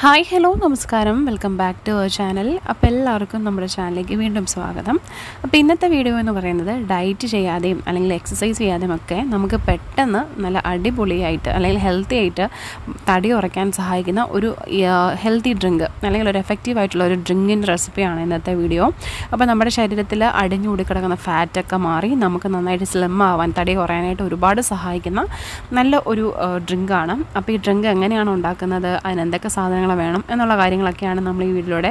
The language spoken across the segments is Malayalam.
ഹായ് ഹലോ നമസ്കാരം welcome back to our channel. അപ്പോൾ എല്ലാവർക്കും നമ്മുടെ ചാനലിലേക്ക് വീണ്ടും സ്വാഗതം. അപ്പോൾ ഇന്നത്തെ വീഡിയോ എന്ന് പറയുന്നത് ഡയറ്റ് ചെയ്യാതെയും അല്ലെങ്കിൽ എക്സസൈസ് ചെയ്യാതെയും ഒക്കെ നമുക്ക് പെട്ടെന്ന് നല്ല അടിപൊളിയായിട്ട് അല്ലെങ്കിൽ ഹെൽത്തി ആയിട്ട് തടി കുറയ്ക്കാൻ സഹായിക്കുന്ന ഒരു ഹെൽത്തി ഡ്രിങ്ക് അല്ലെങ്കിൽ ഒരു എഫക്റ്റീവായിട്ടുള്ള ഒരു ഡ്രിങ്കിൻ്റെ റെസിപ്പിയാണ് ഇന്നത്തെ വീഡിയോ. അപ്പോൾ നമ്മുടെ ശരീരത്തിൽ അടിഞ്ഞുകൂടി കിടക്കുന്ന ഫാറ്റൊക്കെ മാറി നമുക്ക് നന്നായിട്ട് സ്ലിം ആവാൻ തടി കുറയാനായിട്ട് ഒരുപാട് സഹായിക്കുന്ന നല്ല ഒരു ഡ്രിങ്കാണ്. അപ്പോൾ ഈ ഡ്രിങ്ക് എങ്ങനെയാണ് ഉണ്ടാക്കുന്നത്, അതിനെന്തൊക്കെ സാധനങ്ങൾ വേണം എന്നുള്ള കാര്യങ്ങളൊക്കെയാണ് നമ്മൾ ഈ വീഡിയോയിലൂടെ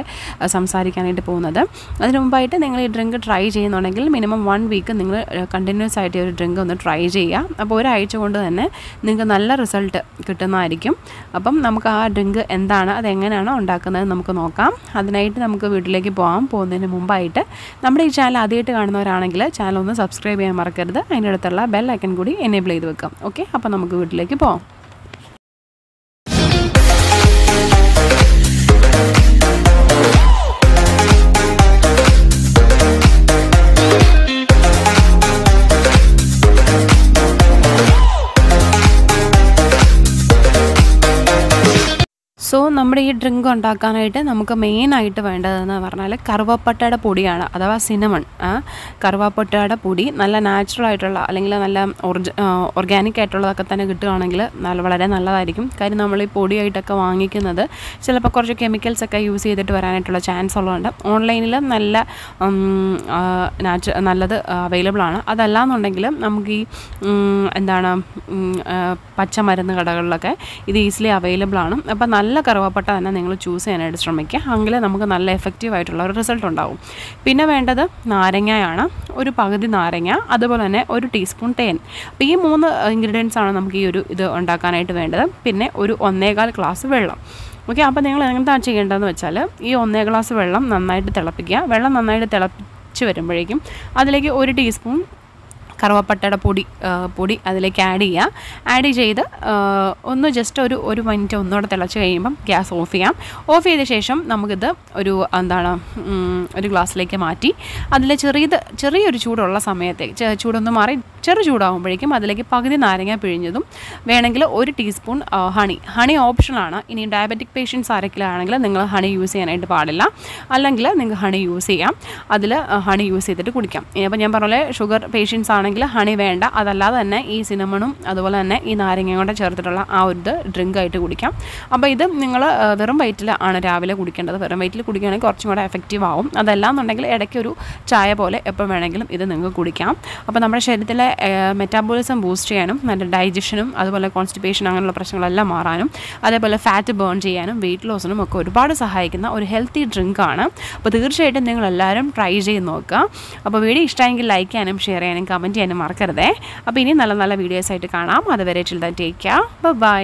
സംസാരിക്കാനായിട്ട് പോകുന്നത്. അതിന് മുമ്പായിട്ട് നിങ്ങൾ ഈ ഡ്രിങ്ക് ട്രൈ ചെയ്യുന്നുണ്ടെങ്കിൽ മിനിമം 1 വീക്ക് നിങ്ങൾ കണ്ടിന്യൂസ് ആയിട്ട് ഈ ഒരു ഡ്രിങ്ക് ഒന്ന് ട്രൈ ചെയ്യുക. അപ്പോൾ ഒരാഴ്ച കൊണ്ട് തന്നെ നിങ്ങൾക്ക് നല്ല റിസൾട്ട് കിട്ടുന്നതായിരിക്കും. അപ്പം നമുക്ക് ആ ഡ്രിങ്ക് എന്താണ്, അതെങ്ങനെയാണോ ഉണ്ടാക്കുന്നത് നമുക്ക് നോക്കാം. അതിനായിട്ട് നമുക്ക് വീട്ടിലേക്ക് പോകുന്നതിന് മുമ്പായിട്ട് നമ്മുടെ ഈ ചാനൽ ആദ്യമായിട്ട് കാണുന്നവരാണെങ്കിൽ ചാനൽ ഒന്ന് സബ്സ്ക്രൈബ് ചെയ്യാൻ മറക്കരുത്. അതിൻ്റെ അടുത്തുള്ള ബെൽ ഐക്കൺ കൂടി എനേബിൾ ചെയ്ത് വെക്കാം. ഓക്കെ, അപ്പോൾ നമുക്ക് വീട്ടിലേക്ക് പോകാം. സോ നമ്മുടെ ഈ ഡ്രിങ്ക് ഉണ്ടാക്കാനായിട്ട് നമുക്ക് മെയിനായിട്ട് വേണ്ടതെന്ന് പറഞ്ഞാൽ കറുവപ്പട്ടയുടെ പൊടിയാണ്, അഥവാ സിനമൺ. കറുവപ്പട്ടയുടെ പൊടി നല്ല നാച്ചുറൽ ആയിട്ടുള്ള അല്ലെങ്കിൽ നല്ല ഓർഗാനിക് ആയിട്ടുള്ളതൊക്കെ തന്നെ കിട്ടുകയാണെങ്കിൽ വളരെ നല്ലതായിരിക്കും. കാര്യം നമ്മൾ ഈ പൊടിയായിട്ടൊക്കെ വാങ്ങിക്കുന്നത് ചിലപ്പോൾ കുറച്ച് കെമിക്കൽസൊക്കെ യൂസ് ചെയ്തിട്ട് വരാനായിട്ടുള്ള ചാൻസ് ഉള്ളതുകൊണ്ട് ഓൺലൈനിൽ നല്ലത് അവൈലബിൾ ആണ്. അതല്ലാന്നുണ്ടെങ്കിൽ നമുക്ക് ഈ പച്ചമരുന്ന് കടകളിലൊക്കെ ഇത് ഈസിലി അവൈലബിൾ ആണ്. അപ്പോൾ നല്ല കറുവപ്പട്ട തന്നെ നിങ്ങൾ ചൂസ് ചെയ്യാനായിട്ട് ശ്രമിക്കുക. എങ്കിൽ നമുക്ക് നല്ല എഫക്റ്റീവ് ആയിട്ടുള്ള ഒരു റിസൾട്ട് ഉണ്ടാവും. പിന്നെ വേണ്ടത് നാരങ്ങയാണ്, ഒരു പകുതി നാരങ്ങ, അതുപോലെ തന്നെ 1 ടീസ്പൂൺ തേൻ. അപ്പോൾ ഈ 3 ഇൻഗ്രീഡിയൻസ് ആണ് നമുക്ക് ഈ ഒരു ഇത് ഉണ്ടാക്കാനായിട്ട് വേണ്ടത്. പിന്നെ ഒരു 1.25 ഗ്ലാസ് വെള്ളം. ഓക്കെ, അപ്പോൾ നിങ്ങൾ എന്താണ് ചെയ്യേണ്ടതെന്ന് വെച്ചാൽ ഈ 1 ഗ്ലാസ് വെള്ളം നന്നായിട്ട് തിളപ്പിക്കുക. വെള്ളം നന്നായിട്ട് തിളപ്പിച്ച് വരുമ്പോഴേക്കും അതിലേക്ക് 1 ടീസ്പൂൺ കറുവപ്പട്ടയുടെ പൊടി അതിലേക്ക് ആഡ് ചെയ്ത് ഒന്ന് ജസ്റ്റ് ഒരു മിനിറ്റ് ഒന്നുകൂടെ തിളച്ച് കഴിയുമ്പം ഗ്യാസ് ഓഫ് ചെയ്യാം. ഓഫ് ചെയ്ത ശേഷം നമുക്കിത് ഒരു ഗ്ലാസ്സിലേക്ക് മാറ്റി അതിൽ ചെറിയൊരു ചൂടുള്ള സമയത്തേക്ക് ചൂടൊന്ന് മാറി ചെറു ചൂടാകുമ്പോഴേക്കും അതിലേക്ക് പകുതി നാരങ്ങ പിഴിഞ്ഞതും വേണമെങ്കിൽ 1 ടീസ്പൂൺ ഹണി ഓപ്ഷനാണ്. ഇനി ഡയബറ്റിക് പേഷ്യൻസ് ആരെങ്കിലാണെങ്കിൽ നിങ്ങൾ ഹണി യൂസ് ചെയ്യാനായിട്ട് പാടില്ല, അല്ലെങ്കിൽ നിങ്ങൾക്ക് ഹണി യൂസ് ചെയ്യാം. അതിൽ ഹണി യൂസ് ചെയ്തിട്ട് കുടിക്കാം. അപ്പോൾ ഞാൻ പറഞ്ഞ പോലെ ഷുഗർ പേഷ്യൻസ് ആണെങ്കിൽ ഹണി വേണ്ട. അതല്ലാതെ തന്നെ ഈ സിനമണും അതുപോലെ തന്നെ ഈ നാരങ്ങയും കൂടെ ചേർത്തിട്ടുള്ള ആ ഒരു ഡ്രിങ്ക് ആയിട്ട് കുടിക്കാം. അപ്പോൾ ഇത് നിങ്ങൾ വെറും വയറ്റിൽ ആണ് രാവിലെ കുടിക്കേണ്ടത്. വെറും വയറ്റിൽ കുടിക്കുകയാണെങ്കിൽ കുറച്ചും കൂടെ എഫക്റ്റീവ് ആവും. അതല്ലാന്നുണ്ടെങ്കിൽ ഇടയ്ക്കൊരു ചായ പോലെ എപ്പോൾ വേണമെങ്കിലും ഇത് നിങ്ങൾക്ക് കുടിക്കാം. അപ്പോൾ നമ്മുടെ ശരീരത്തിലെ മെറ്റാബോളിസം ബൂസ്റ്റ് ചെയ്യാനും നല്ല ഡൈജഷനും അതുപോലെ കോൺസ്റ്റിപ്പേഷൻ അങ്ങനെയുള്ള പ്രശ്നങ്ങളെല്ലാം മാറാനും അതേപോലെ ഫാറ്റ് ബേൺ ചെയ്യാനും വെയിറ്റ് ലോസിനും ഒക്കെ ഒരുപാട് സഹായിക്കുന്ന ഒരു ഹെൽത്തി ഡ്രിങ്കാണ്. അപ്പോൾ തീർച്ചയായിട്ടും നിങ്ങളെല്ലാവരും ട്രൈ ചെയ്ത് നോക്കുക. അപ്പോൾ വീഡിയോ ഇഷ്ടമെങ്കിൽ ലൈക്ക് ചെയ്യാനും ഷെയർ ചെയ്യാനും കമൻറ്റ് ചെയ്യാനും മറക്കരുതേ. അപ്പോൾ ഇനി നല്ല നല്ല വീഡിയോസായിട്ട് കാണാം. അതുവരെ ടേക്ക് കെയർ, ബൈ.